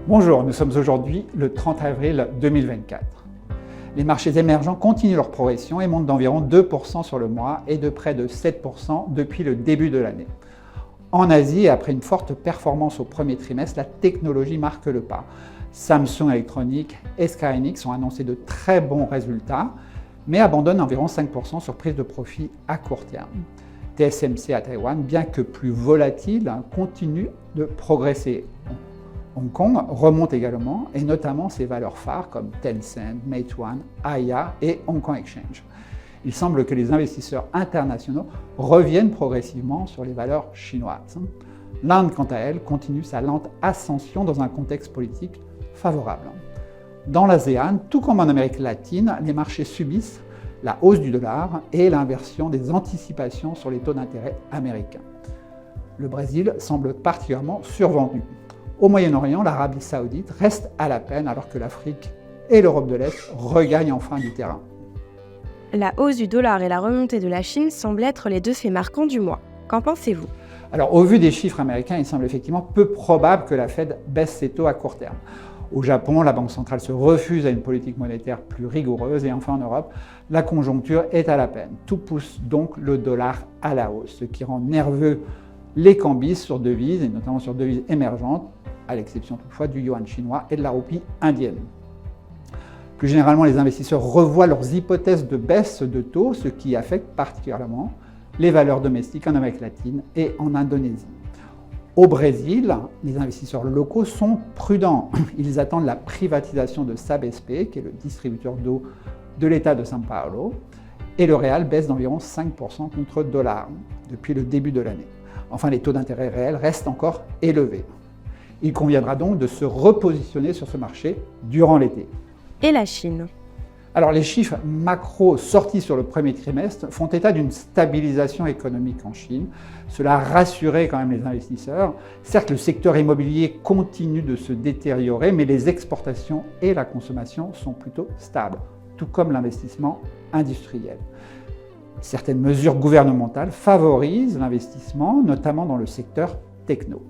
Bonjour, nous sommes aujourd'hui le 30 avril 2024. Les marchés émergents continuent leur progression et montent d'environ 2% sur le mois et de près de 7% depuis le début de l'année. En Asie, après une forte performance au premier trimestre, la technologie marque le pas. Samsung Electronics et SK Hynix ont annoncé de très bons résultats, mais abandonnent environ 5% sur prise de profit à court terme. TSMC à Taïwan, bien que plus volatile, continue de progresser. Hong Kong remonte également, et notamment ses valeurs phares comme Tencent, Meituan, Aya et Hong Kong Exchange. Il semble que les investisseurs internationaux reviennent progressivement sur les valeurs chinoises. L'Inde, quant à elle, continue sa lente ascension dans un contexte politique favorable. Dans l'ASEAN, tout comme en Amérique latine, les marchés subissent la hausse du dollar et l'inversion des anticipations sur les taux d'intérêt américains. Le Brésil semble particulièrement survendu. Au Moyen-Orient, l'Arabie saoudite reste à la peine alors que l'Afrique et l'Europe de l'Est regagnent enfin du terrain. La hausse du dollar et la remontée de la Chine semblent être les deux faits marquants du mois. Qu'en pensez-vous ? Alors, au vu des chiffres américains, il semble effectivement peu probable que la Fed baisse ses taux à court terme. Au Japon, la Banque centrale se refuse à une politique monétaire plus rigoureuse et enfin en Europe, la conjoncture est à la peine. Tout pousse donc le dollar à la hausse, ce qui rend nerveux les cambistes sur devises, et notamment sur devises émergentes, à l'exception toutefois du yuan chinois et de la roupie indienne. Plus généralement, les investisseurs revoient leurs hypothèses de baisse de taux, ce qui affecte particulièrement les valeurs domestiques en Amérique latine et en Indonésie. Au Brésil, les investisseurs locaux sont prudents. Ils attendent la privatisation de Sabesp, qui est le distributeur d'eau de l'État de São Paulo, et le réal baisse d'environ 5% contre le dollar depuis le début de l'année. Enfin, les taux d'intérêt réels restent encore élevés. Il conviendra donc de se repositionner sur ce marché durant l'été. Et la Chine ? Alors, les chiffres macro sortis sur le premier trimestre font état d'une stabilisation économique en Chine. Cela a rassuré quand même les investisseurs. Certes, le secteur immobilier continue de se détériorer, mais les exportations et la consommation sont plutôt stables, tout comme l'investissement industriel. Certaines mesures gouvernementales favorisent l'investissement, notamment dans le secteur techno.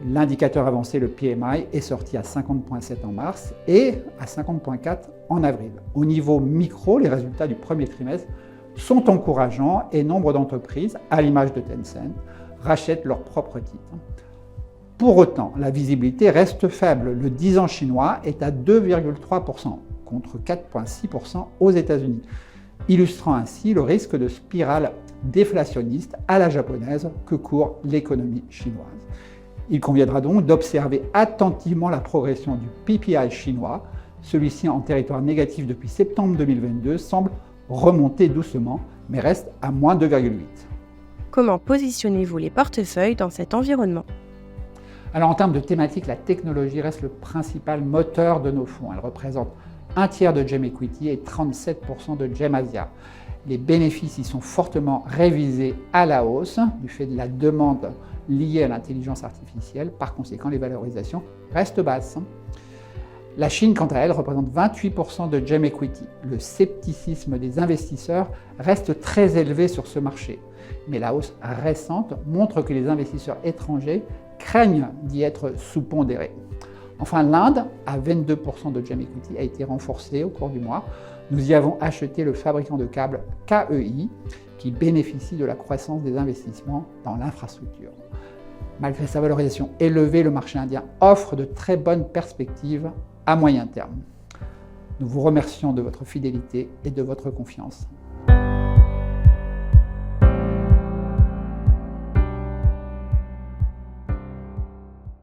L'indicateur avancé, le PMI, est sorti à 50,7 en mars et à 50,4 en avril. Au niveau micro, les résultats du premier trimestre sont encourageants et nombre d'entreprises, à l'image de Tencent, rachètent leurs propres titres. Pour autant, la visibilité reste faible. Le 10 ans chinois est à 2,3% contre 4,6% aux États-Unis, illustrant ainsi le risque de spirale déflationniste à la japonaise que court l'économie chinoise. Il conviendra donc d'observer attentivement la progression du PPI chinois. Celui-ci, en territoire négatif depuis septembre 2022, semble remonter doucement, mais reste à moins 2,8. Comment positionnez-vous les portefeuilles dans cet environnement ? Alors en termes de thématique, la technologie reste le principal moteur de nos fonds. Elle représente un tiers de GEM Equity et 37% de GEM Asia. Les bénéfices y sont fortement révisés à la hausse du fait de la demande liée à l'intelligence artificielle. Par conséquent, les valorisations restent basses. La Chine, quant à elle, représente 28% de GEM Equity. Le scepticisme des investisseurs reste très élevé sur ce marché. Mais la hausse récente montre que les investisseurs étrangers craignent d'y être sous-pondérés. Enfin, l'Inde, à 22% de GEM Equity, a été renforcée au cours du mois. Nous y avons acheté le fabricant de câbles KEI, qui bénéficie de la croissance des investissements dans l'infrastructure. Malgré sa valorisation élevée, le marché indien offre de très bonnes perspectives à moyen terme. Nous vous remercions de votre fidélité et de votre confiance.